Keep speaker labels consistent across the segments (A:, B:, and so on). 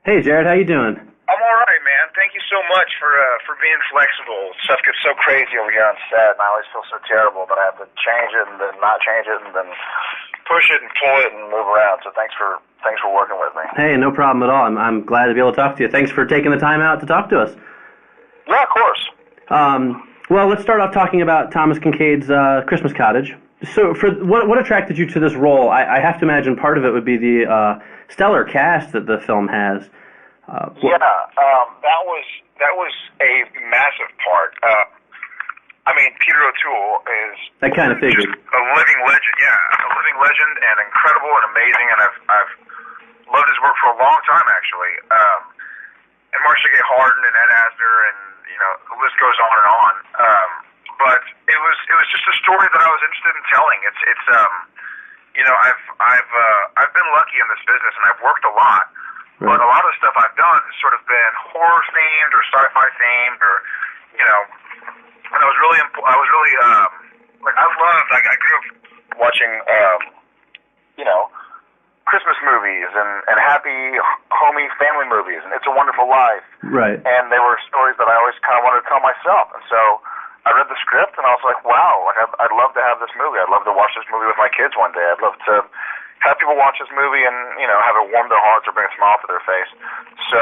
A: Hey, Jared, how you doing?
B: I'm all right, man. Thank you so much for being flexible. Stuff gets so crazy over here on set, and I always feel so terrible that I have to change it and then not change it and then push it and pull it and move around. So thanks for working with me.
A: Hey, no problem at all. I'm glad to be able to talk to you. Thanks for taking the time out to talk to us.
B: Yeah, of course.
A: Well, let's start off talking about Thomas Kincade's Christmas Cottage. So, for what attracted you to this role? I have to imagine part of it would be the stellar cast that the film has.
B: That was a massive part. I mean, Peter O'Toole is
A: I kind of figured.
B: Just a living legend. Yeah, a living legend, and incredible and amazing. And I've loved his work for a long time, actually. And Marcia Gay Harden and Ed Asner, and the list goes on and on. But it was just a story that I was interested in telling. I've been lucky in this business, and I've worked a lot. Right. But a lot of the stuff I've done has sort of been horror themed or sci-fi themed, or and I grew up watching Christmas movies and happy homey family movies, and It's a Wonderful Life.
A: Right.
B: And they were stories that I always kind of wanted to tell myself, and so I read the script and I was like, wow, I'd love to have this movie. I'd love to watch this movie with my kids one day. I'd love to have people watch this movie and have it warm their hearts or bring a smile to their face. So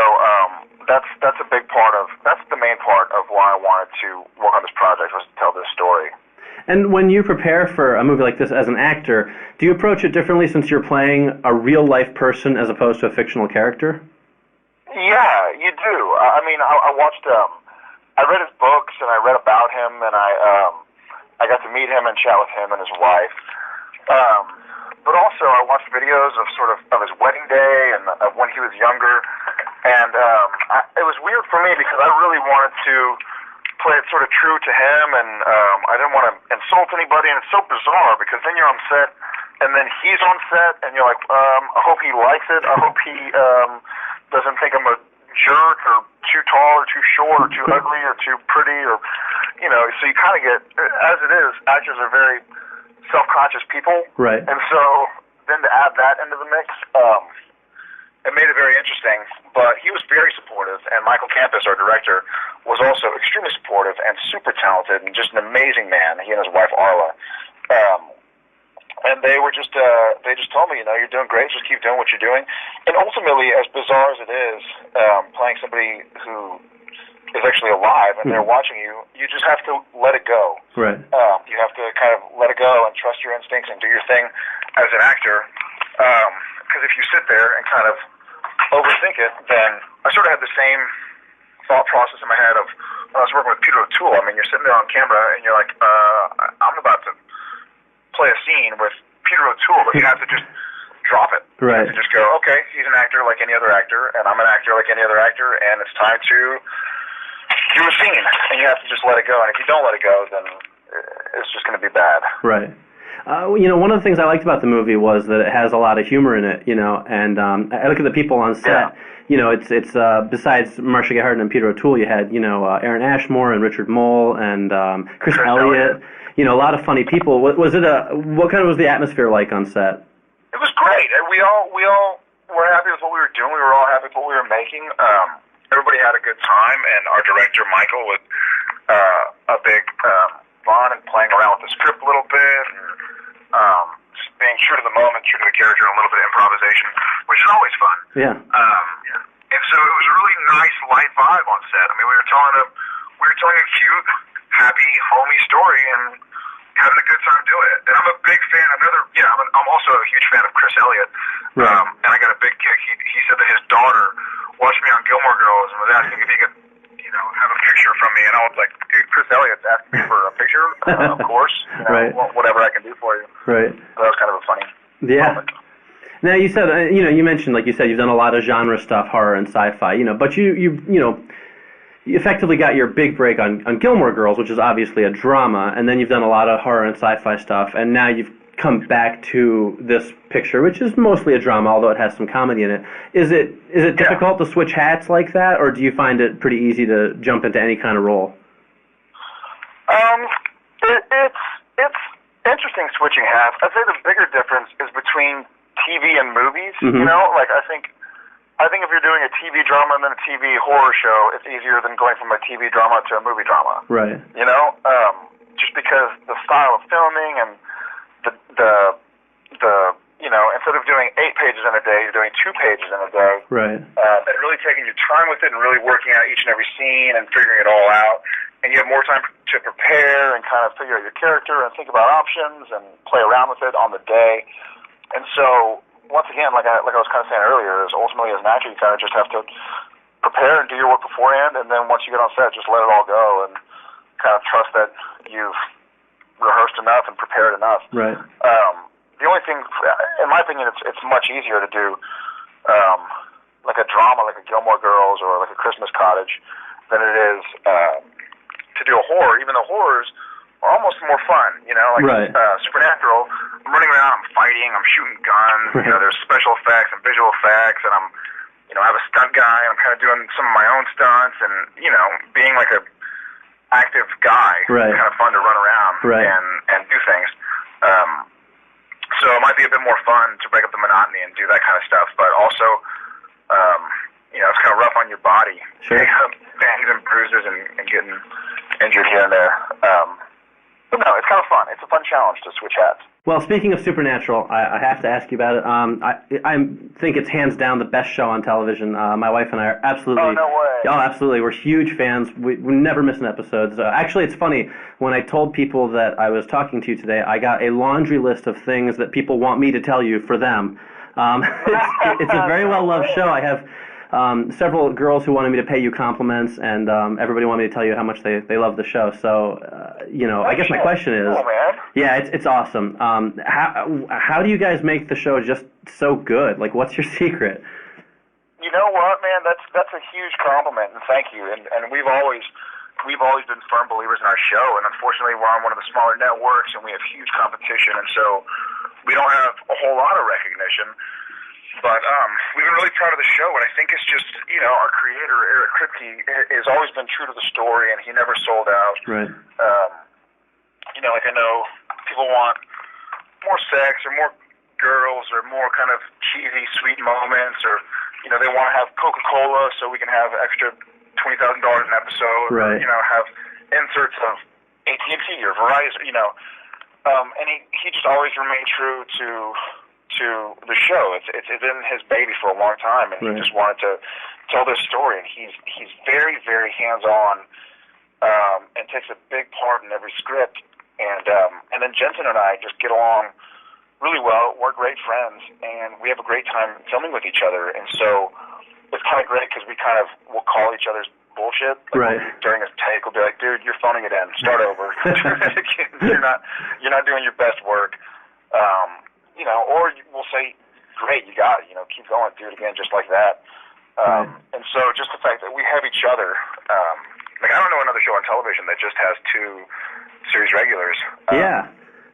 B: that's a big part of that's the main part of why I wanted to work on this project, was to tell this story.
A: And when you prepare for a movie like this as an actor, do you approach it differently since you're playing a real life person as opposed to a fictional character?
B: Yeah, you do. I mean, I watched. I read his books and I read about him, and I got to meet him and chat with him and his wife. But also, I watched videos of of his wedding day and of when he was younger, and it was weird for me because I really wanted to play it sort of true to him, and I didn't want to insult anybody. And it's so bizarre because then you're on set, and then he's on set, and you're like, I hope he likes it. I hope he doesn't think I'm a jerk or too tall or too short or too ugly or too pretty, or so you kind of get, as it is, actors are very self-conscious people,
A: right?
B: And so then to add that into the mix, it made it very interesting. But he was very supportive, and Michael Campus, our director, was also extremely supportive and super talented and just an amazing man. He and his wife Arla, and they just told me, you're doing great, just keep doing what you're doing. And ultimately, as bizarre as it is, playing somebody who is actually alive and they're watching you, you just have to let it go.
A: Right.
B: You have to kind of let it go and trust your instincts and do your thing as an actor. Because if you sit there and kind of overthink it, then I sort of had the same thought process in my head of when I was working with Peter O'Toole. I mean, you're sitting there on camera and you're like, I'm about to play a scene with Peter O'Toole, but you have to just drop it.
A: Right.
B: You have to just go, okay, he's an actor like any other actor, and I'm an actor like any other actor, and it's time to do a scene, and you have to just let it go. And if you don't let it go, then it's just going to be bad.
A: Right. One of the things I liked about the movie was that it has a lot of humor in it, and I look at the people on set. Yeah. It's besides Marcia Gay Harden and Peter O'Toole, you had, Aaron Ashmore and Richard Mole and Chris Elliott. A lot of funny people. What kind of was the atmosphere like on set?
B: It was great. We all were happy with what we were doing. We were all happy with what we were making. Everybody had a good time, and our director, Michael, was a big fun and playing around with the script a little bit, and just being true to the moment, true to the character, and a little bit of improvisation, which is always fun.
A: Yeah.
B: And so it was a really nice, light vibe on set. I mean, we were telling a cute, happy, homey story, and having a good time doing it. And I'm a big fan. I'm also a huge fan of Chris Elliott.
A: Right.
B: And I got a big kick. He said that his daughter watched me on Gilmore Girls and was asking if he could, have a picture from me. And I was like, dude, Chris Elliott's asking me for a picture. Of course.
A: Right.
B: Whatever I can do for you.
A: Right.
B: So that was kind of a funny moment.
A: Now you said, you mentioned, like you said, you've done a lot of genre stuff, horror and sci-fi, but you effectively got your big break on Gilmore Girls, which is obviously a drama, and then you've done a lot of horror and sci-fi stuff, and now you've come back to this picture, which is mostly a drama, although it has some comedy in it. Is it difficult to switch hats like that, or do you find it pretty easy to jump into any kind of role?
B: It's interesting switching hats. I'd say the bigger difference is between TV and movies.
A: Mm-hmm.
B: I think I think if you're doing a TV drama and then a TV horror show, it's easier than going from a TV drama to a movie drama.
A: Right.
B: You know, just because the style of filming and the you know, instead of doing 8 pages in a day, you're doing 2 pages in a day.
A: Right.
B: And really taking your time with it and really working out each and every scene and figuring it all out. And you have more time to prepare and kind of figure out your character and think about options and play around with it on the day. And so, once again, like I was kind of saying earlier, is ultimately as an actor, you kind of just have to prepare and do your work beforehand, and then once you get on set, just let it all go and kind of trust that you've rehearsed enough and prepared enough.
A: Right.
B: The only thing, in my opinion, it's much easier to do like a drama, like a Gilmore Girls or like a Christmas Cottage, than it is to do a horror. Even though horrors are almost more fun, you know, like
A: right.
B: Supernatural. I'm running around, I'm fighting, I'm shooting guns.
A: Right.
B: You know, there's special effects and visual effects, and I'm, you know, I have a stunt guy, and I'm kind of doing some of my own stunts, and you know, being like a active guy,
A: right.
B: It's kind of fun to run around
A: right.
B: and do things. So it might be a bit more fun to break up the monotony and do that kind of stuff, but also, you know, it's kind of rough on your body.
A: Sure.
B: Bangs and bruises and getting injured here and there. But no, it's kind of fun. It's a fun challenge to switch hats.
A: Well, speaking of Supernatural, I have to ask you about it. I think it's hands down the best show on television. My wife and I are absolutely...
B: Oh, no way.
A: Oh, absolutely. We're huge fans. We never miss an episode. So actually, it's funny. When I told people that I was talking to you today, I got a laundry list of things that people want me to tell you for them. It's a very well-loved show. I have several girls who wanted me to pay you compliments, and everybody wanted me to tell you how much they love the show. So, you know, I guess my question is...
B: Cool, man.
A: Yeah, it's awesome. How do you guys make the show just so good? Like, what's your secret?
B: You know what, man? That's a huge compliment, and thank you. And we've always been firm believers in our show, and unfortunately, we're on one of the smaller networks, and we have huge competition, and so we don't have a whole lot of recognition. But we've been really proud of the show, and I think it's just, you know, our creator, Eric Kripke, has always been true to the story, and he never sold out.
A: Right.
B: You know, like I know people want more sex or more girls or more kind of cheesy, sweet moments, or, you know, they want to have Coca-Cola so we can have extra $20,000 an episode.
A: Right.
B: Or, you know, have inserts of AT&T or Verizon, you know. And he just always remained true to the show. It's been his baby for a long time, and
A: right.
B: he just wanted to tell this story. And he's very, very hands-on, and takes a big part in every script. And then Jensen and I just get along really well. We're great friends, and we have a great time filming with each other. And so it's kind of great because we kind of will call each other's bullshit. Like,
A: right.
B: During a take, we'll be like, "Dude, you're phoning it in. Start over. You're not doing your best work." You know, or we'll say, "Great, you got it. You know, keep going, do it again, just like that."
A: Right.
B: And so, just the fact that we have each other, like I don't know another show on television that just has 2 series regulars.
A: Yeah,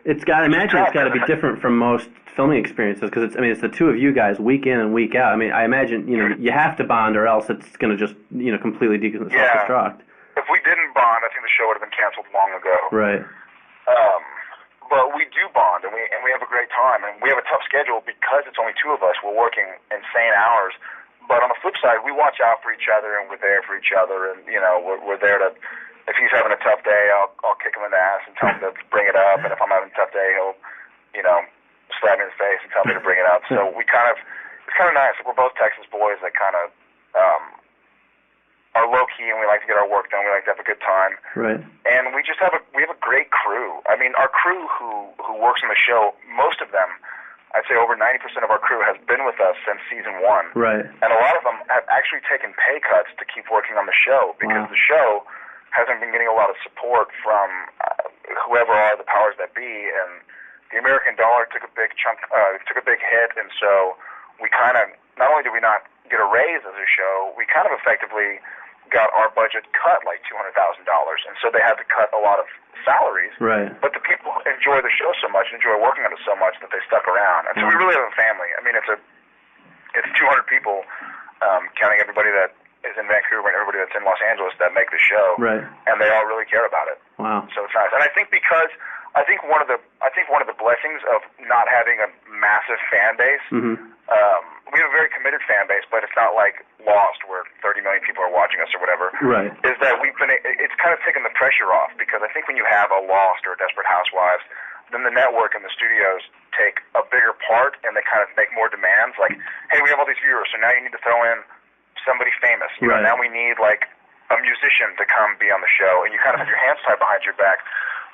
A: I imagine it's got to be different from most filming experiences because it's the 2 of you guys week in and week out. I mean, I imagine you have to bond or else it's going to just completely self-destruct.
B: If we didn't bond, I think the show would have been canceled long ago.
A: Right.
B: But we do bond, and we have a great time, and we have a tough schedule because it's only 2 of us. We're working insane hours. But on the flip side, we watch out for each other, and we're there for each other, and you know, we're there to. If he's having a tough day, I'll kick him in the ass and tell him to bring it up, and if I'm having a tough day, he'll, you know, slap me in the face and tell me to bring it up. So it's kind of nice. We're both Texas boys that kind of are low key, and we like to get our work done. We like to have a good time.
A: Right.
B: And we just have a great crew. I mean, our crew who works on the show, most of them, I'd say over 90% of our crew has been with us since season 1.
A: Right.
B: And a lot of them have actually taken pay cuts to keep working on the show because the show hasn't been getting a lot of support from whoever are the powers that be, and the American dollar took a big hit, and so we kind of, not only did we not get a raise as a show, we kind of effectively got our budget cut like $200,000, and so they had to cut a lot of salaries.
A: Right.
B: But the people enjoy the show so much, enjoy working on it so much that they stuck around, and so we really have a family. I mean, it's 200 people, counting everybody that is in Vancouver and everybody that's in Los Angeles that make the show,
A: right?
B: And they all really care about it.
A: Wow.
B: So it's nice, and I think one of the blessings of not having a massive fan base we have a very committed fan base, but it's not like Lost where 30 million people are watching us or whatever.
A: Right.
B: Is that it's kind of taken the pressure off, because I think when you have a Lost or a Desperate Housewives, then the network and the studios take a bigger part, and they kind of make more demands. Like, hey, we have all these viewers, so now you need to throw in somebody famous. You know, now we need like a musician to come be on the show, and you kind of have your hands tied behind your back.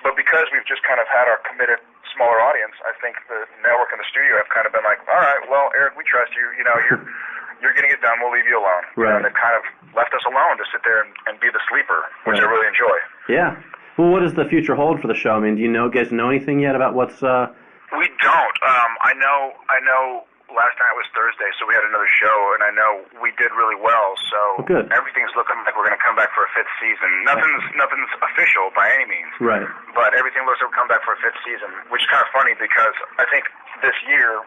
B: But because we've just kind of had our committed smaller audience, I think the network and the studio have kind of been like, all right, well, Eric, we trust you. You know, you're getting it done. We'll leave you alone.
A: Right.
B: And they've kind of left us alone to sit there and be the sleeper, which I really enjoy.
A: Yeah. Well, what does the future hold for the show? I mean, do you guys know anything yet about what's...
B: We don't. I know last night was Thursday, so we had another show, and I know we did really well, so
A: good.
B: Everything's looking like we're going to come back for a 5th season. Nothing's official by any means.
A: Right.
B: But everything looks like we'll come back for a 5th season, which is kind of funny because I think this year,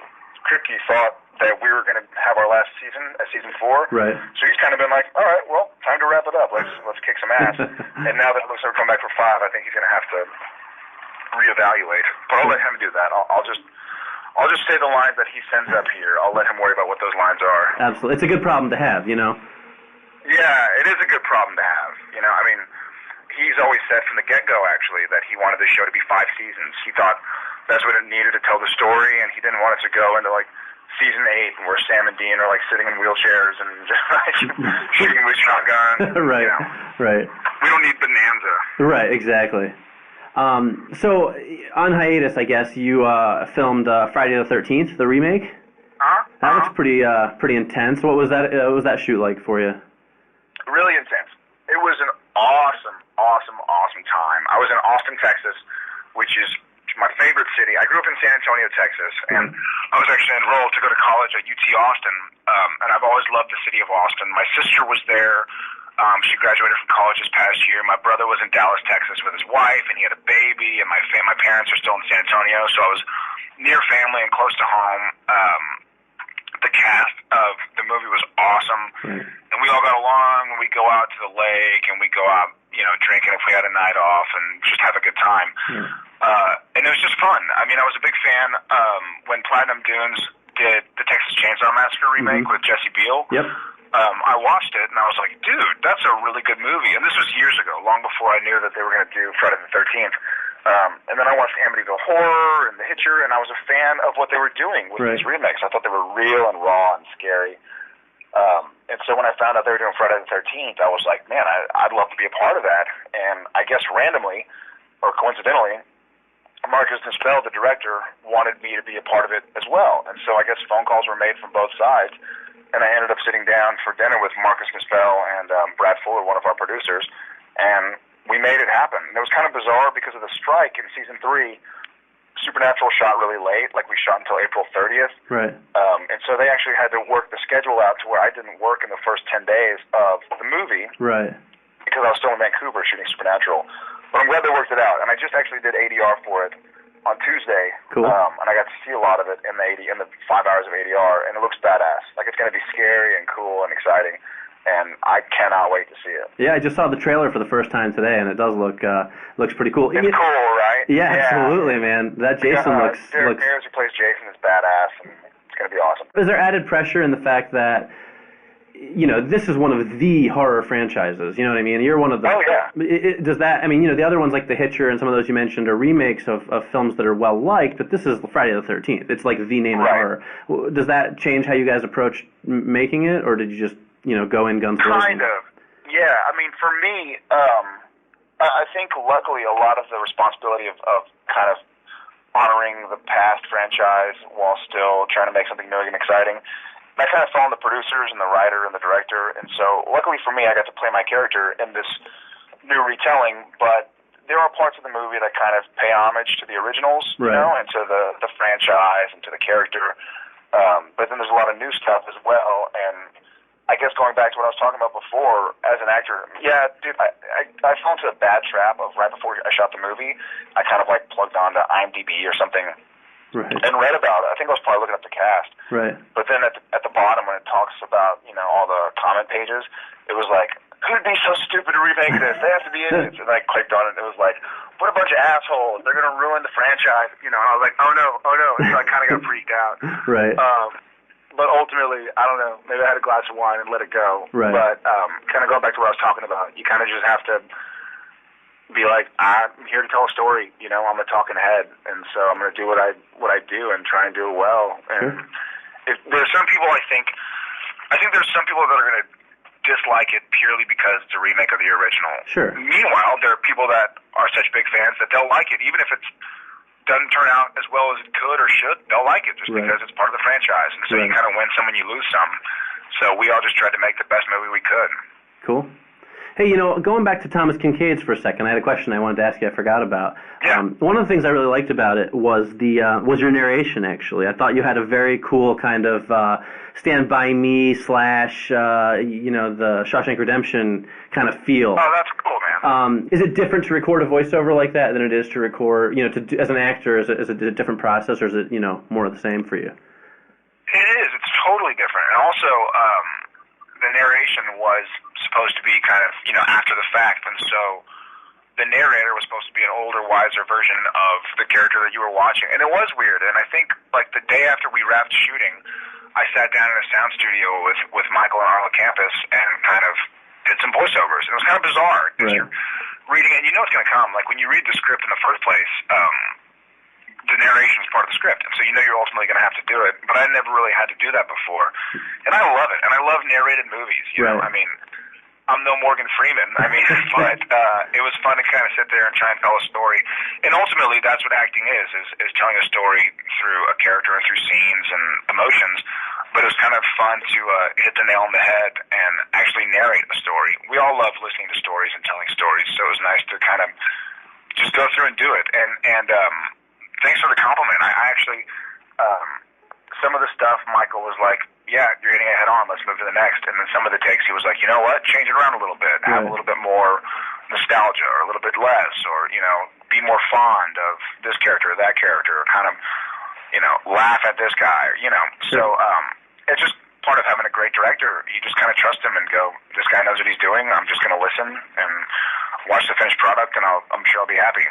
B: Kripke thought that we were going to have our last season at season 4.
A: Right.
B: So he's kind of been like, all right, well, time to wrap it up. Let's kick some ass. And now that it looks like we're coming back for 5, I think he's going to have to reevaluate. But I'll let him do that. I'll just say the lines that he sends up here. I'll let him worry about what those lines are.
A: Absolutely. It's a good problem to have, you know?
B: Yeah, it is a good problem to have. You know, I mean, he's always said from the get-go, actually, that he wanted this show to be 5 seasons. He thought that's what it needed to tell the story, and he didn't want it to go into, like, season 8 where Sam and Dean are, like, sitting in wheelchairs and just, like, shooting with shotguns.
A: Right,
B: you know.
A: right.
B: We don't need Bonanza.
A: Right, exactly. So, on hiatus, I guess, you filmed Friday the 13th, the remake? That looks pretty intense. What was that shoot like for you?
B: Really intense. It was an awesome time. I was in Austin, Texas, which is my favorite city. I grew up in San Antonio, Texas, and I was actually enrolled to go to college at UT Austin, and I've always loved the city of Austin. My sister was there. She graduated from college this past year. My brother was in Dallas, Texas with his wife, and he had a baby, and my parents are still in San Antonio, so I was near family and close to home. The cast of the movie was awesome, and we all got along, and we go out to the lake, and we go out, you know, drinking if we had a night off, and just have a good time. And it was just fun. I mean, I was a big fan when Platinum Dunes did the Texas Chainsaw Massacre remake with Jesse Biel.
A: Yep.
B: I watched it, and I was like, dude, that's a really good movie. And this was years ago, long before I knew that they were going to do Friday the 13th. And then I watched Amityville Horror and The Hitcher, and I was a fan of what they were doing with these remakes. I thought they were real and raw and scary. And so when I found out they were doing Friday the 13th, I was like, man, I'd love to be a part of that. And I guess randomly, or coincidentally, Marcus Nispel, the director, wanted me to be a part of it as well. And so I guess phone calls were made from both sides. And I ended up sitting down for dinner with Marcus Nispel and Brad Fuller, one of our producers, and we made it happen. And it was kind of bizarre because of the strike in season 3. Supernatural shot really late, like we shot until April 30th.
A: Right.
B: And so they actually had to work the schedule out to where I didn't work in the first 10 days of the movie.
A: Right.
B: Because I was still in Vancouver shooting Supernatural. But I'm glad they worked it out. And I just actually did ADR for it on Tuesday.
A: Cool.
B: And I got to see a lot of it in the 5 hours of ADR, and it looks badass. Like, it's going to be scary and cool and exciting, and I cannot wait to see it.
A: Yeah, I just saw the trailer for the first time today, and it does looks pretty cool.
B: It's cool, right?
A: Yeah, absolutely, man. That Jason looks...
B: Derek Mears, who plays Jason, is badass, and it's going to be awesome.
A: Is there added pressure in the fact that, you know, this is one of the horror franchises, you know what I mean? You're one of the...
B: Oh, yeah.
A: Does that... I mean, you know, the other ones like The Hitcher and some of those you mentioned are remakes of films that are well-liked, but this is Friday the 13th. It's like the name of horror. Does that change how you guys approach making it, or did you just, you know, go in guns blazing?
B: Kind of. Yeah, I mean, for me, I think luckily a lot of the responsibility of kind of honoring the past franchise while still trying to make something new and exciting, I kind of fell on the producers and the writer and the director, and so luckily for me, I got to play my character in this new retelling, but there are parts of the movie that kind of pay homage to the originals, you know, and to the franchise and to the character, but then there's a lot of new stuff as well, and I guess going back to what I was talking about before, as an actor, yeah, dude, I fell into a bad trap of right before I shot the movie, I kind of like plugged onto IMDb or something, and read about it. I think I was probably looking up the cast.
A: Right.
B: But then at the bottom, when it talks about, you know, all the comment pages, it was like, who'd be so stupid to remake this? They have to be idiots. And I clicked on it, and it was like, what a bunch of assholes. They're going to ruin the franchise. You know, and I was like, oh, no. And so I kind of got freaked out.
A: Right.
B: but ultimately, I don't know, maybe I had a glass of wine and let it go.
A: Right.
B: But kind of going back to what I was talking about, you kind of just have to be like, I'm here to tell a story. You know, I'm a talking head, and so I'm going to do what I do and try and do it well. And there's some people I think there's some people that are going to dislike it purely because it's a remake of the original.
A: Sure.
B: Meanwhile, there are people that are such big fans that they'll like it, even if it doesn't turn out as well as it could or should. They'll like it just because it's part of the franchise. And so you kind of win some and you lose some. So we all just tried to make the best movie we could.
A: Cool. Hey, you know, going back to Thomas Kincade's for a second, I had a question I wanted to ask you I forgot about.
B: Yeah.
A: One of the things I really liked about it was was your narration, actually. I thought you had a very cool kind of Stand By Me / the Shawshank Redemption kind of feel.
B: Oh, that's cool, man.
A: Is it different to record a voiceover like that than it is to record, as an actor, is it a different process, or is it, more of the same for you?
B: It is. It's totally different. And also, the narration was supposed to be kind of, after the fact, and so the narrator was supposed to be an older, wiser version of the character that you were watching. And it was weird. And I think, like, the day after we wrapped shooting, I sat down in a sound studio with Michael and Arla Campus and kind of did some voiceovers. And it was kind of bizarre because you're reading it, and you know it's going to come. Like, when you read the script in the first place, the narration is part of the script, and so you know you're ultimately going to have to do it. But I never really had to do that before, and I love it. And I love narrated movies. You know, I mean, I'm no Morgan Freeman. I mean, but it was fun to kind of sit there and try and tell a story. And ultimately, that's what acting is telling a story through a character and through scenes and emotions. But it was kind of fun to hit the nail on the head and actually narrate a story. We all love listening to stories and telling stories, so it was nice to kind of just go through and do it. And thanks for the compliment. I actually, some of the stuff, Michael was like, yeah, you're hitting it head on, let's move to the next. And then some of the takes, he was like, you know what, change it around a little bit, have a little bit more nostalgia or a little bit less, or, be more fond of this character or that character, or kind of, laugh at this guy, So it's just part of having a great director. You just kind of trust him and go, this guy knows what he's doing, I'm just going to listen and watch the finished product, and I'm sure I'll be happy.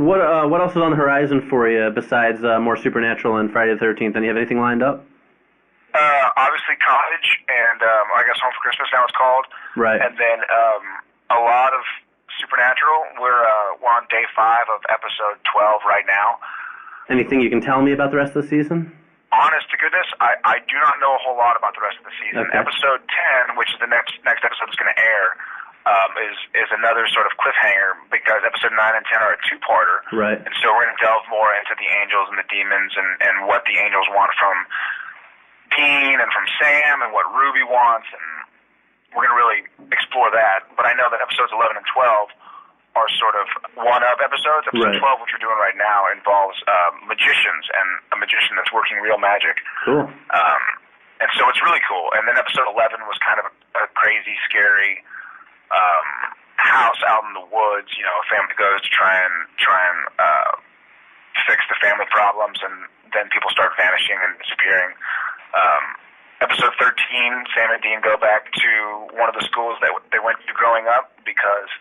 A: What else is on the horizon for you besides more Supernatural and Friday the 13th? And you have anything lined up?
B: Obviously Cottage, and I guess Home for Christmas now it's called.
A: Right.
B: And then a lot of Supernatural. We're on day 5 of episode 12 right now.
A: Anything you can tell me about the rest of the season?
B: Honest to goodness, I do not know a whole lot about the rest of the season.
A: Okay.
B: Episode 10, which is the next episode that's going to air, is another sort of cliffhanger because episode 9 and 10 are a two-parter.
A: Right.
B: And so we're going to delve more into the angels and the demons and what the angels want from Dean and from Sam and what Ruby wants, and we're going to really explore that. But I know that episodes 11 and 12 are sort of one-up episodes. Episode 12, which we're doing right now, involves magicians and a magician that's working real magic.
A: Cool.
B: And so it's really cool. And then episode 11 was kind of a crazy, scary house out in the woods. A family goes to try and fix the family problems, and then people start vanishing and disappearing. Episode 13, Sam and Dean go back to one of the schools that they went to growing up because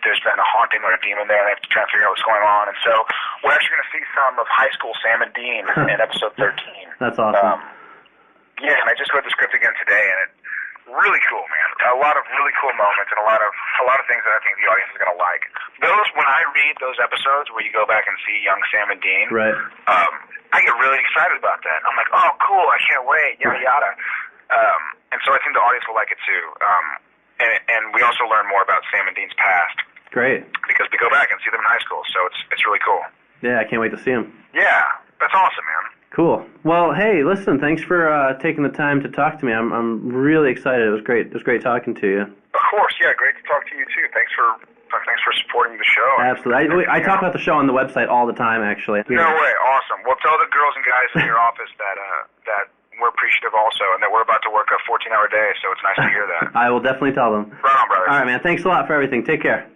B: there's been a haunting or a demon there, and they have to try and figure out what's going on. And so we're actually going to see some of high school Sam and Dean in episode 13.
A: That's awesome.
B: Yeah, and I just read the script again today, and it's really cool, man. A lot of really cool moments and a lot of things that I think the audience is going to like. When I read those episodes where you go back and see young Sam and Dean,
A: right.
B: I get really excited about that. I'm like, oh, cool, I can't wait, yada, yada. And so I think the audience will like it too. And we also learn more about Sam and Dean's past.
A: Great.
B: Because we go back and see them in high school, so it's really cool.
A: Yeah, I can't wait to see them.
B: Yeah, that's awesome, man.
A: Cool. Well, hey, listen, thanks for taking the time to talk to me. I'm really excited. It was great. It was great talking to you.
B: Of course, yeah, great to talk to you too. Thanks for supporting the show.
A: Absolutely. I talk about the show on the website all the time, actually.
B: No way. Awesome. Well, tell the girls and guys in your office that we're appreciative also, and that we're about to work a 14-hour day, so it's nice to hear that.
A: I will definitely tell them.
B: Right on, brother.
A: All right, man. Thanks a lot for everything. Take care.